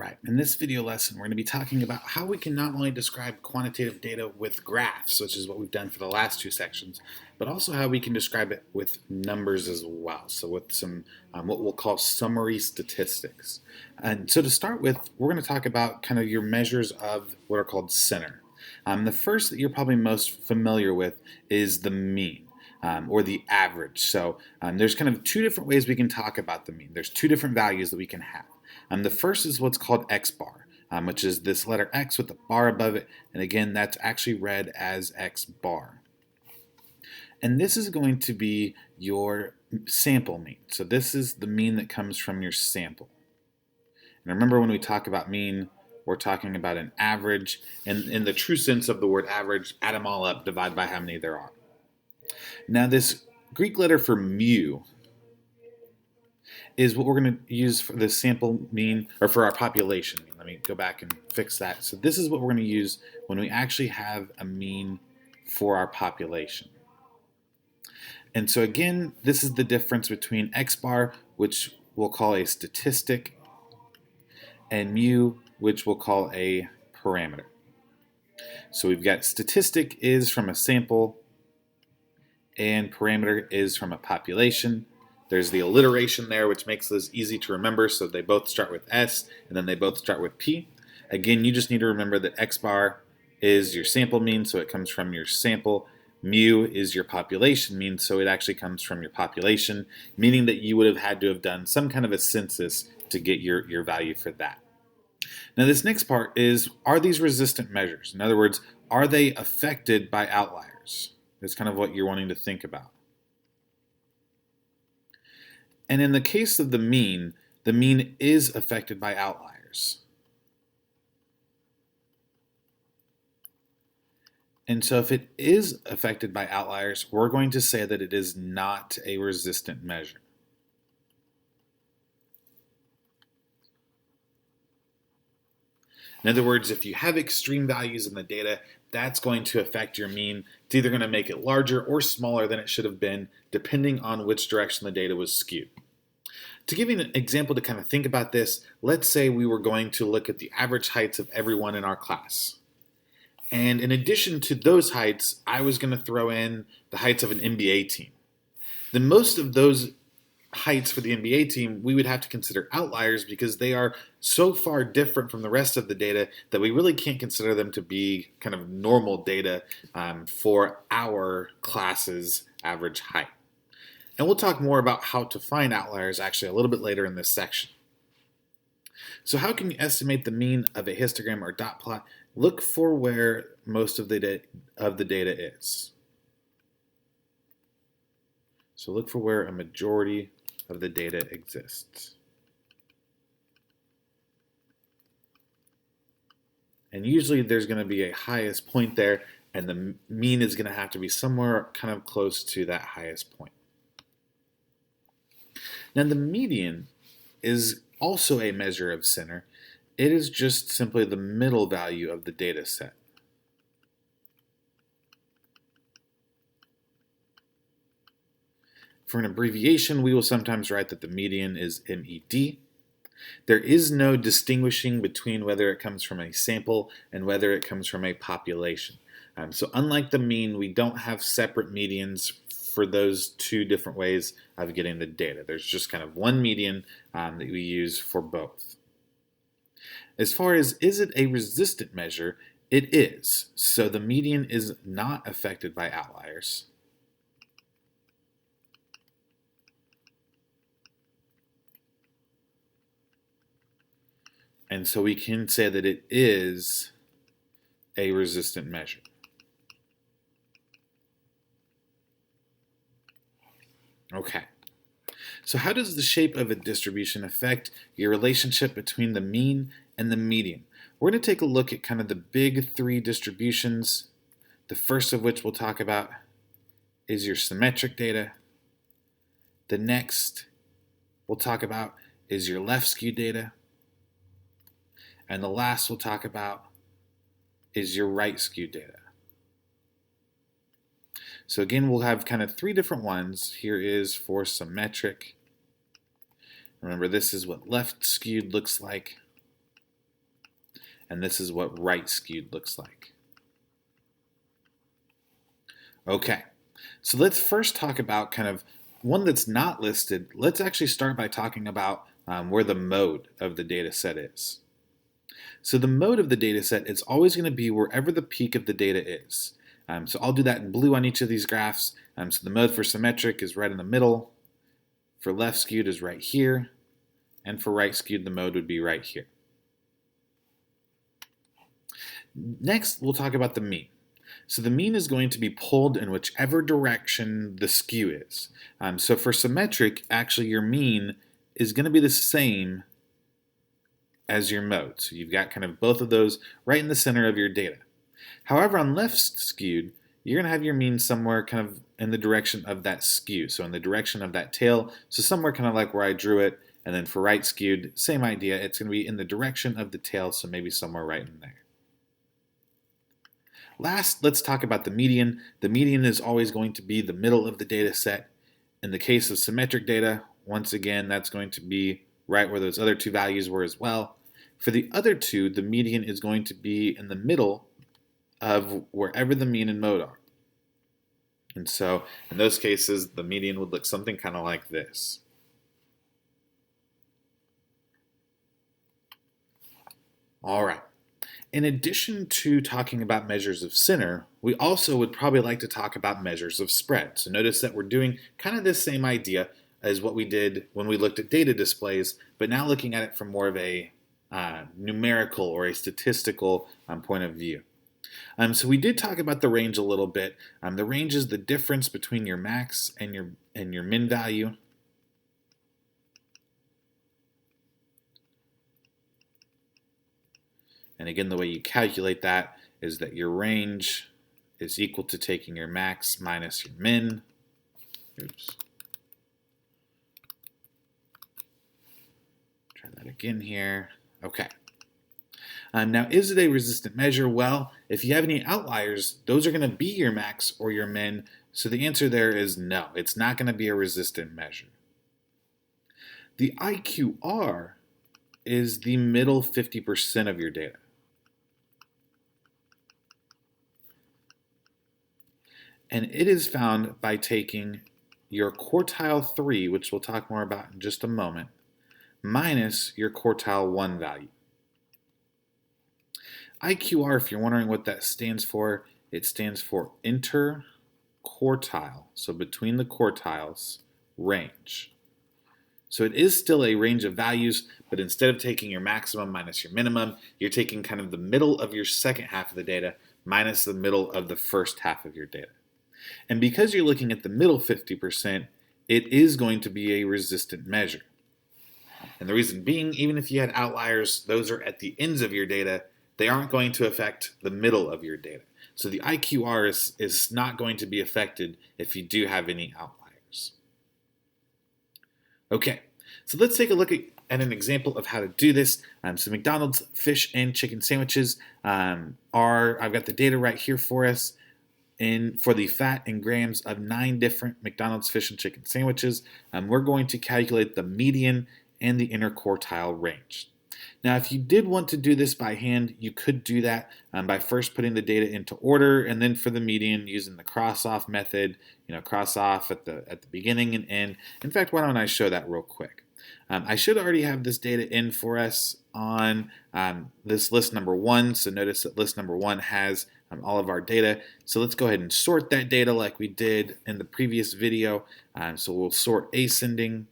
Alright, in this video lesson we're going to be talking about how we can not only describe quantitative data with graphs, which is what we've done for the last two sections, but also how we can describe it with numbers as well, so with some what we'll call summary statistics. And so to start with, we're going to talk about kind of your measures of what are called center. The first that you're probably most familiar with is the mean. Or the average. So there's kind of two different ways we can talk about the mean. There's two different values that we can have. The first is what's called x bar, which is this letter x with a bar above it, and again that's actually read as x bar. And this is going to be your sample mean. So this is the mean that comes from your sample. And remember, when we talk about mean, we're talking about an average, and in the true sense of the word average, add them all up, divide by how many there are. Now this Greek letter for mu is what we're going to use for the sample mean, or for our population mean. Let me go back and fix that. So this is what we're going to use when we actually have a mean for our population. And so again, this is the difference between x bar, which we'll call a statistic, and mu, which we'll call a parameter. So we've got statistic is from a sample, and parameter is from a population. There's the alliteration there, which makes this easy to remember, so they both start with S, and then they both start with P. Again, you just need to remember that x bar is your sample mean, so it comes from your sample. Mu is your population mean, so it actually comes from your population, meaning that you would have had to have done some kind of a census to get your value for that. Now this next part is, are these resistant measures? In other words, are they affected by outliers? That's kind of what you're wanting to think about. And in the case of the mean is affected by outliers. And so if it is affected by outliers, we're going to say that it is not a resistant measure. In other words, if you have extreme values in the data, that's going to affect your mean. It's either going to make it larger or smaller than it should have been, depending on which direction the data was skewed. To give you an example to kind of think about this, let's say we were going to look at the average heights of everyone in our class. And in addition to those heights, I was going to throw in the heights of an NBA team. Then most of those heights for the NBA team, we would have to consider outliers because they are so far different from the rest of the data that we really can't consider them to be kind of normal data for our class's average height. And we'll talk more about how to find outliers actually a little bit later in this section. So how can you estimate the mean of a histogram or dot plot? Look for where most of the data is. So look for where a majority of the data exists. And usually there's going to be a highest point there, and the mean is going to have to be somewhere kind of close to that highest point. Now the median is also a measure of center. It is just simply the middle value of the data set. For an abbreviation, we will sometimes write that the median is MED. There is no distinguishing between whether it comes from a sample and whether it comes from a population. So unlike the mean, we don't have separate medians for those two different ways of getting the data. There's just kind of one median that we use for both. As far as is it a resistant measure, it is. So the median is not affected by outliers. And so we can say that it is a resistant measure. Okay, so how does the shape of a distribution affect your relationship between the mean and the median? We're going to take a look at kind of the big three distributions. The first of which we'll talk about is your symmetric data. The next we'll talk about is your left skewed data. And the last we'll talk about is your right skewed data. So again, we'll have kind of three different ones. Here is for symmetric. Remember, this is what left skewed looks like. and this is what right skewed looks like. Okay, so let's first talk about kind of one that's not listed. Let's actually start by talking about where the mode of the data set is. So the mode of the data set is always going to be wherever the peak of the data is. So I'll do that in blue on each of these graphs. So the mode for symmetric is right in the middle, for left skewed is right here, and for right skewed the mode would be right here. Next, we'll talk about the mean. So the mean is going to be pulled in whichever direction the skew is. So for symmetric, actually your mean is going to be the same as your mode. So you've got kind of both of those right in the center of your data. However, on left skewed, you're going to have your mean somewhere kind of in the direction of that skew. So in the direction of that tail, so somewhere kind of like where I drew it. And then for right skewed, same idea. It's going to be in the direction of the tail, so maybe somewhere right in there. Last, let's talk about the median. The median is always going to be the middle of the data set. In the case of symmetric data, once again, that's going to be right where those other two values were as well. For the other two, the median is going to be in the middle of wherever the mean and mode are. And so in those cases, the median would look something kind of like this. All right. In addition to talking about measures of center, we also would probably like to talk about measures of spread. So notice that we're doing kind of this same idea as what we did when we looked at data displays, but now looking at it from more of a numerical or a statistical point of view. So we did talk about the range a little bit. The range is the difference between your max and your min value. And again, the way you calculate that is that your range is equal to taking your max minus your min. Oops. Try that again here. Okay. Now, is it a resistant measure? Well, if you have any outliers, those are going to be your max or your min. So the answer there is no. It's not going to be a resistant measure. The IQR is the middle 50% of your data. And it is found by taking your quartile 3, which we'll talk more about in just a moment, minus your quartile 1 value. IQR, if you're wondering what that stands for, it stands for interquartile, so between the quartiles, range. So it is still a range of values, but instead of taking your maximum minus your minimum, you're taking kind of the middle of your second half of the data minus the middle of the first half of your data. And because you're looking at the middle 50%, it is going to be a resistant measure. And the reason being, even if you had outliers, those are at the ends of your data, they aren't going to affect the middle of your data. So the IQR is not going to be affected if you do have any outliers. Okay, so let's take a look at an example of how to do this. So McDonald's fish and chicken sandwiches I've got the data right here for us. For the fat in grams of 9 different McDonald's fish and chicken sandwiches, we're going to calculate the median and the interquartile range. Now, if you did want to do this by hand, you could do that by first putting the data into order, and then for the median using the cross-off method, cross off at the beginning and end. In fact, why don't I show that real quick? I should already have this data in for us on this list number 1. So notice that list number 1 has all of our data. So let's go ahead and sort that data like we did in the previous video. So we'll sort ascending,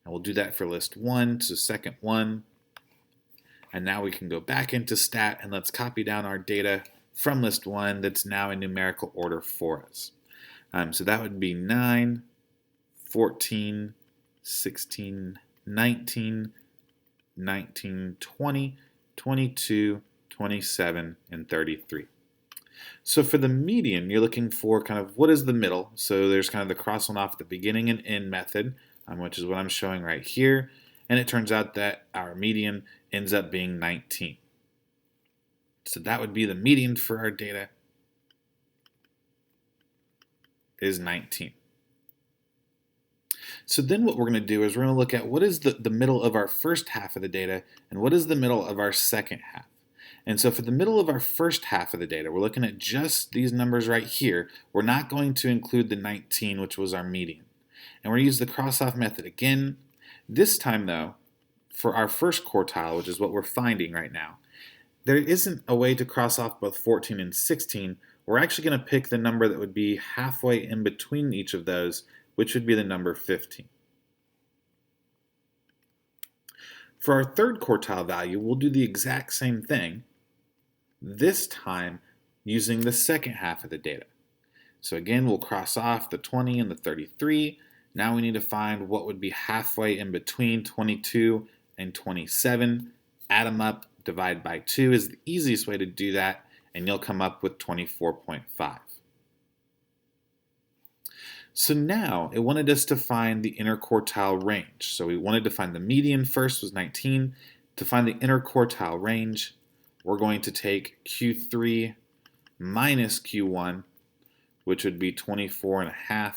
and we'll do that for list 1, so second 1. And now we can go back into stat and let's copy down our data from list 1 that's now in numerical order for us. So that would be 9, 14, 16, 19, 19, 20, 22, 27, and 33. So for the median, you're looking for kind of what is the middle. So there's kind of the crossing off the beginning and end method, which is what I'm showing right here. And it turns out that our median ends up being 19. So that would be the median for our data is 19. So then what we're going to do is we're going to look at what is the middle of our first half of the data and what is the middle of our second half. And so for the middle of our first half of the data, we're looking at just these numbers right here. We're not going to include the 19, which was our median. And we're going to use the cross-off method again. This time, though, for our first quartile, which is what we're finding right now, there isn't a way to cross off both 14 and 16. We're actually going to pick the number that would be halfway in between each of those, which would be the number 15. For our third quartile value, we'll do the exact same thing, this time using the second half of the data. So again, we'll cross off the 20 and the 33. Now we need to find what would be halfway in between 22 and 27. Add them up, divide by 2 is the easiest way to do that, and you'll come up with 24.5. So now it wanted us to find the interquartile range. So we wanted to find the median first, was 19. To find the interquartile range, we're going to take Q3 minus Q1, which would be 24.5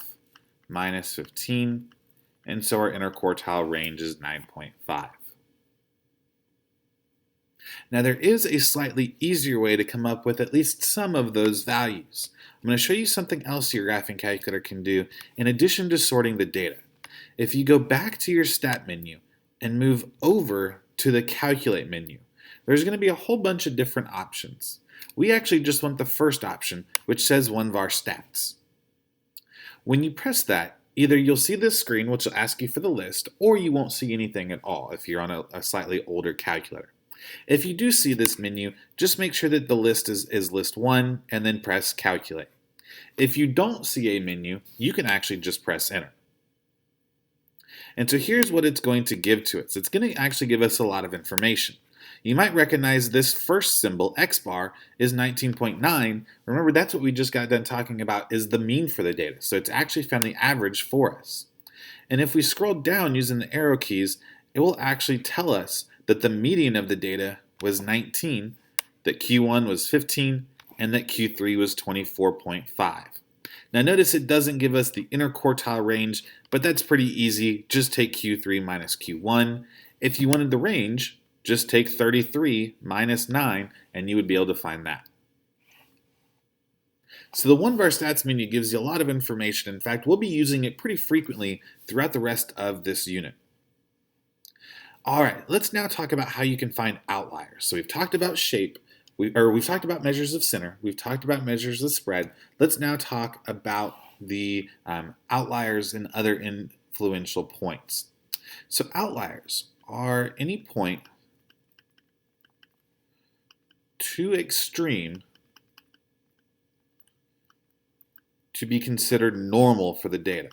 minus 15. And so our interquartile range is 9.5. Now there is a slightly easier way to come up with at least some of those values. I'm going to show you something else your graphing calculator can do in addition to sorting the data. If you go back to your stat menu and move over to the calculate menu, there's going to be a whole bunch of different options. We actually just want the first option, which says 1var stats. When you press that, either you'll see this screen, which will ask you for the list, or you won't see anything at all if you're on a slightly older calculator. If you do see this menu, just make sure that the list is list 1 and then press calculate. If you don't see a menu, you can actually just press enter. And so here's what it's going to give to us. It's going to actually give us a lot of information. You might recognize this first symbol, X bar, is 19.9. Remember, that's what we just got done talking about is the mean for the data. So it's actually found the average for us. And if we scroll down using the arrow keys, it will actually tell us that the median of the data was 19, that Q1 was 15, and that Q3 was 24.5. Now notice it doesn't give us the interquartile range, but that's pretty easy. Just take Q3 minus Q1. If you wanted the range, just take 33 minus 9, and you would be able to find that. So the 1var stats menu gives you a lot of information. In fact, we'll be using it pretty frequently throughout the rest of this unit. All right, let's now talk about how you can find outliers. So we've talked about shape, we've talked about measures of center, we've talked about measures of spread. Let's now talk about the outliers and other influential points. So outliers are any point too extreme to be considered normal for the data.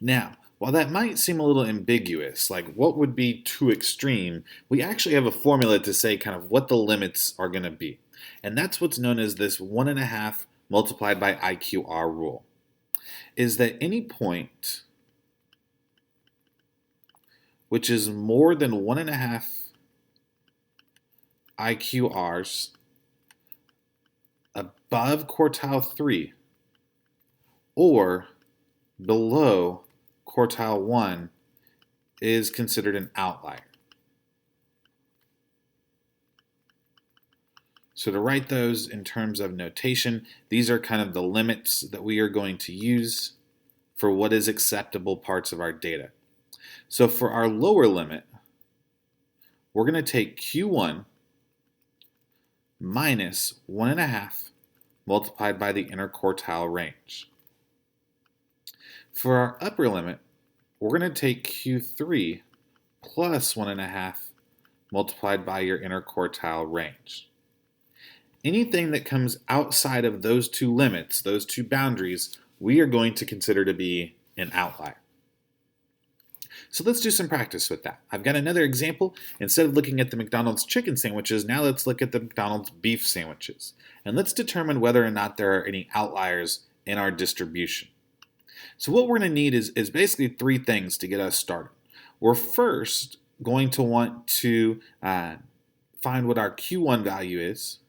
Now, while that might seem a little ambiguous, like what would be too extreme, we actually have a formula to say kind of what the limits are going to be. And that's what's known as this 1.5 multiplied by IQR rule. Is that any point which is more than 1.5 IQRs above quartile 3 or below quartile 1 is considered an outlier. So to write those in terms of notation, these are kind of the limits that we are going to use for what is acceptable parts of our data. So for our lower limit, we're going to take Q1 minus 1.5 multiplied by the interquartile range. For our upper limit, we're going to take Q3 plus 1.5 multiplied by your interquartile range. Anything that comes outside of those two limits, those two boundaries, we are going to consider to be an outlier. So let's do some practice with that. I've got another example. Instead of looking at the McDonald's chicken sandwiches, now let's look at the McDonald's beef sandwiches. And let's determine whether or not there are any outliers in our distribution. So what we're going to need is basically three things to get us started. We're first going to want to find what our Q1 value is.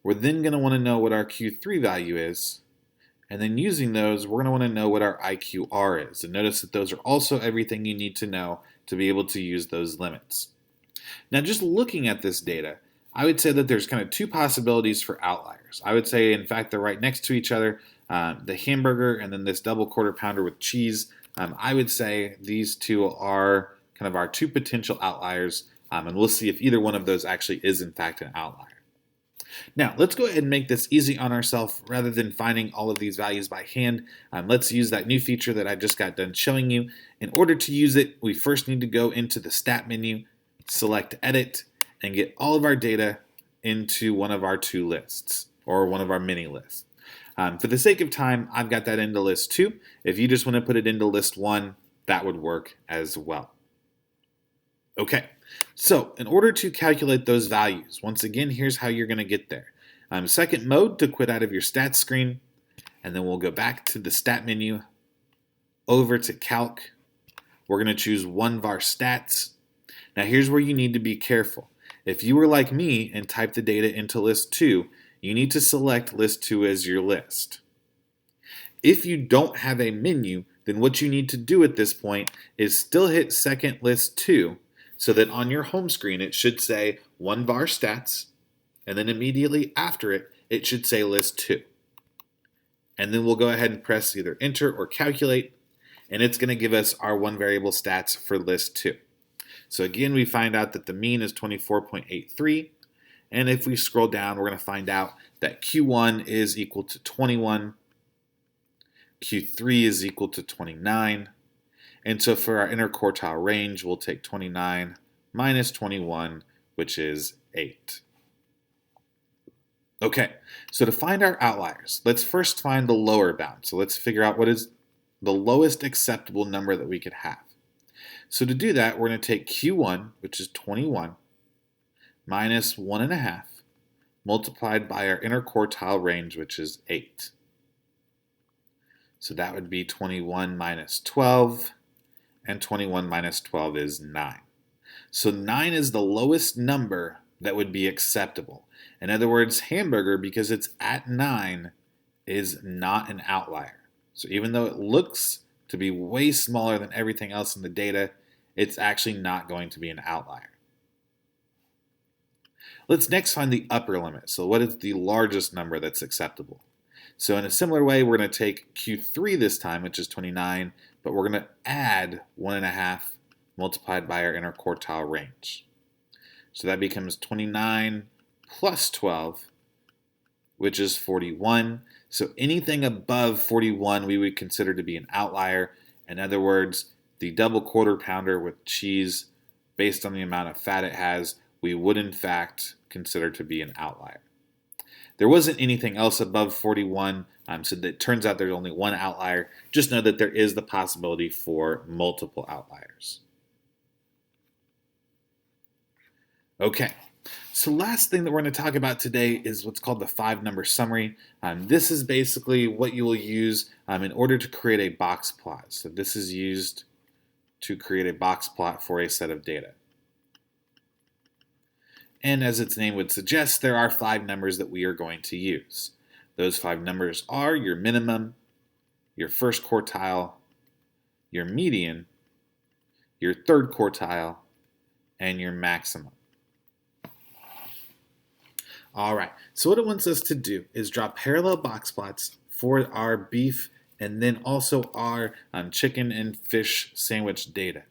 We're then going to want to know what our Q3 value is. And then using those, we're going to want to know what our IQR is. And notice that those are also everything you need to know to be able to use those limits. Now, just looking at this data, I would say that there's kind of two possibilities for outliers. I would say, in fact, they're right next to each other. The hamburger and then this double quarter pounder with cheese. I would say these two are kind of our two potential outliers, and we'll see if either one of those actually is, in fact, an outlier. Now, let's go ahead and make this easy on ourselves rather than finding all of these values by hand. Let's use that new feature that I just got done showing you. In order to use it, we first need to go into the Stat menu, select Edit, and get all of our data into one of our two lists, or one of our mini lists. For the sake of time, I've got that into list 2. If you just want to put it into list 1, that would work as well. Okay, so in order to calculate those values, once again, here's how you're going to get there. Second mode to quit out of your stats screen, and then we'll go back to the Stat menu, over to Calc. We're going to choose 1var stats. Now here's where you need to be careful. If you were like me and typed the data into list 2, you need to select list 2 as your list. If you don't have a menu, then what you need to do at this point is still hit second list 2, so that on your home screen it should say 1var stats, and then immediately after it, it should say list 2. And then we'll go ahead and press either enter or calculate, and it's going to give us our one variable stats for list 2. So again, we find out that the mean is 24.83, and if we scroll down, we're going to find out that Q1 is equal to 21, Q3 is equal to 29, and so for our interquartile range, we'll take 29 minus 21, which is 8. Okay, so to find our outliers, let's first find the lower bound. So let's figure out what is the lowest acceptable number that we could have. So to do that, we're going to take Q1, which is 21, minus 1.5, multiplied by our interquartile range, which is 8. So that would be 21 minus 12, and 21 minus 12 is 9. So 9 is the lowest number that would be acceptable. In other words, hamburger, because it's at 9, is not an outlier. So even though it looks to be way smaller than everything else in the data, it's actually not going to be an outlier. Let's next find the upper limit. So what is the largest number that's acceptable? So in a similar way, we're going to take Q3 this time, which is 29, but we're going to add 1.5 multiplied by our interquartile range. So that becomes 29 plus 12, which is 41. So anything above 41 we would consider to be an outlier. In other words, the double quarter pounder with cheese, based on the amount of fat it has, we would in fact consider to be an outlier. There wasn't anything else above 41, so it turns out there's only one outlier. Just know that there is the possibility for multiple outliers. Okay, so last thing that we're going to talk about today is what's called the 5-number summary. This is basically what you will use in order to create a box plot. So this is used to create a box plot for a set of data. And as its name would suggest, there are 5 numbers that we are going to use. Those 5 numbers are your minimum, your first quartile, your median, your third quartile, and your maximum. All right, so what it wants us to do is draw parallel box plots for our beef and then also our chicken and fish sandwich data.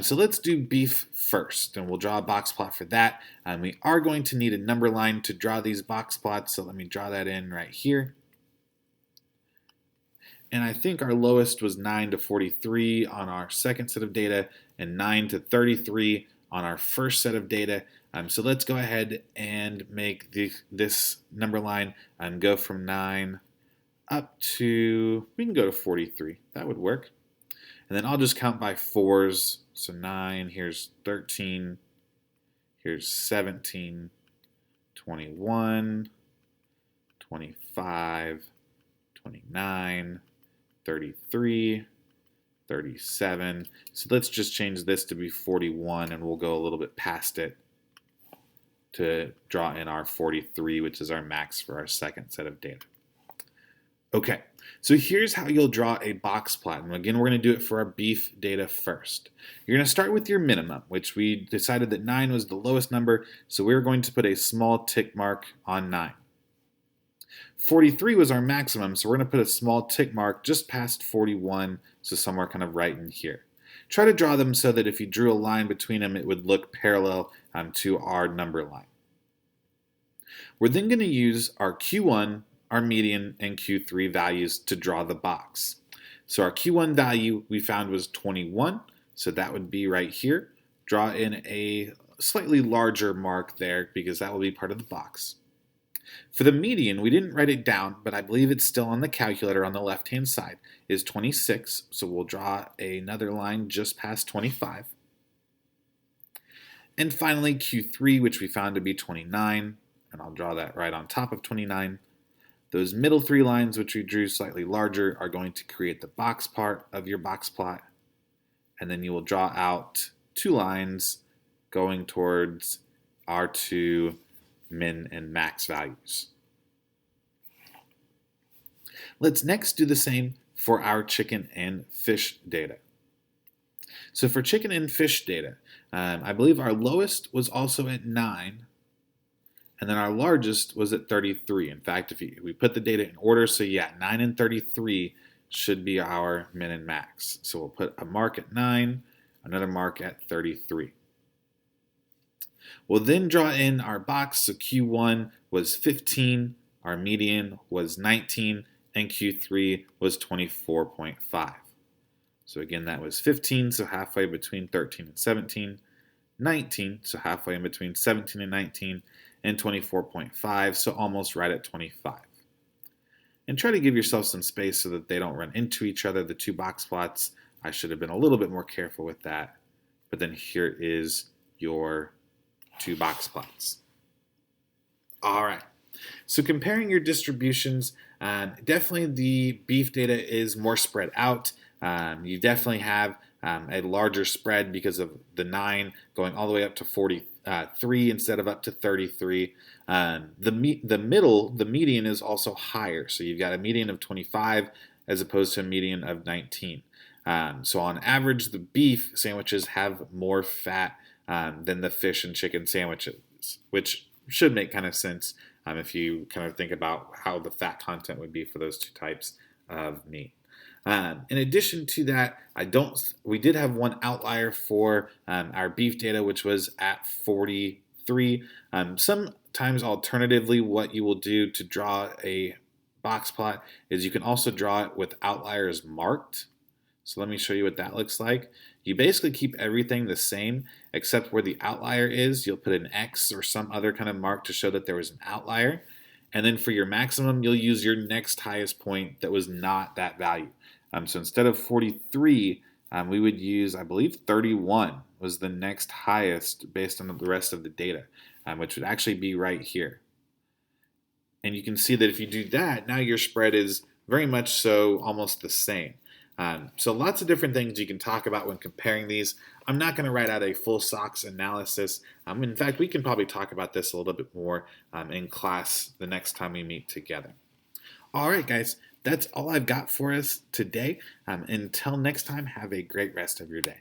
So let's do beef first, and we'll draw a box plot for that. We are going to need a number line to draw these box plots, so let me draw that in right here. And I think our lowest was 9 to 43 on our second set of data, and 9 to 33 on our first set of data. So let's go ahead and make this number line go from 9 up to, we can go to 43. That would work. And then I'll just count by 4s. So 9, here's 13, here's 17, 21, 25, 29, 33, 37. So let's just change this to be 41, and we'll go a little bit past it to draw in our 43, which is our max for our second set of data. Okay, So here's how you'll draw a box plot. And again, we're going to do it for our beef data first. You're going to start with your minimum, which we decided that 9 was the lowest number, so we're going to put a small tick mark on 9. 43 was our maximum, so we're going to put a small tick mark just past 41, so somewhere kind of right in here. Try to draw them so that if you drew a line between them, it would look parallel to our number line. We're then going to use our Q1, our median, and Q3 values to draw the box. So our Q1 value we found was 21, so that would be right here. Draw in a slightly larger mark there because that will be part of the box. For the median, we didn't write it down, but I believe it's still on the calculator on the left-hand side, is 26, so we'll draw another line just past 25. And finally, Q3, which we found to be 29, and I'll draw that right on top of 29. Those middle 3 lines, which we drew slightly larger, are going to create the box part of your box plot. And then you will draw out 2 lines going towards our 2 min and max values. Let's next do the same for our chicken and fish data. So for chicken and fish data, I believe our lowest was also at 9, and then our largest was at 33. In fact, if we put the data in order, so yeah, 9 and 33 should be our min and max. So we'll put a mark at 9, another mark at 33. We'll then draw in our box, so Q1 was 15, our median was 19, and Q3 was 24.5. So again, that was 15, so halfway between 13 and 17, 19, so halfway in between 17 and 19, and 24.5, so almost right at 25. And try to give yourself some space so that they don't run into each other, the 2 box plots. I should have been a little bit more careful with that. But then here is your 2 box plots. All right. So comparing your distributions, definitely the beef data is more spread out. You definitely have a larger spread because of the 9 going all the way up to 43 instead of up to 33. The median is also higher. So you've got a median of 25 as opposed to a median of 19. So on average, the beef sandwiches have more fat than the fish and chicken sandwiches, which should make kind of sense if you kind of think about how the fat content would be for those 2 types of meat. In addition to that, we did have one outlier for our beef data, which was at 43. Sometimes alternatively, what you will do to draw a box plot is you can also draw it with outliers marked. So let me show you what that looks like. You basically keep everything the same, except where the outlier is, you'll put an X or some other kind of mark to show that there was an outlier. And then for your maximum, you'll use your next highest point that was not that value. So instead of 43, we would use, I believe, 31 was the next highest based on the rest of the data, which would actually be right here. And you can see that if you do that, now your spread is very much so almost the same. So lots of different things you can talk about when comparing these. I'm not going to write out a full SOX analysis. In fact, we can probably talk about this a little bit more in class the next time we meet together. All right, guys, that's all I've got for us today. Until next time, have a great rest of your day.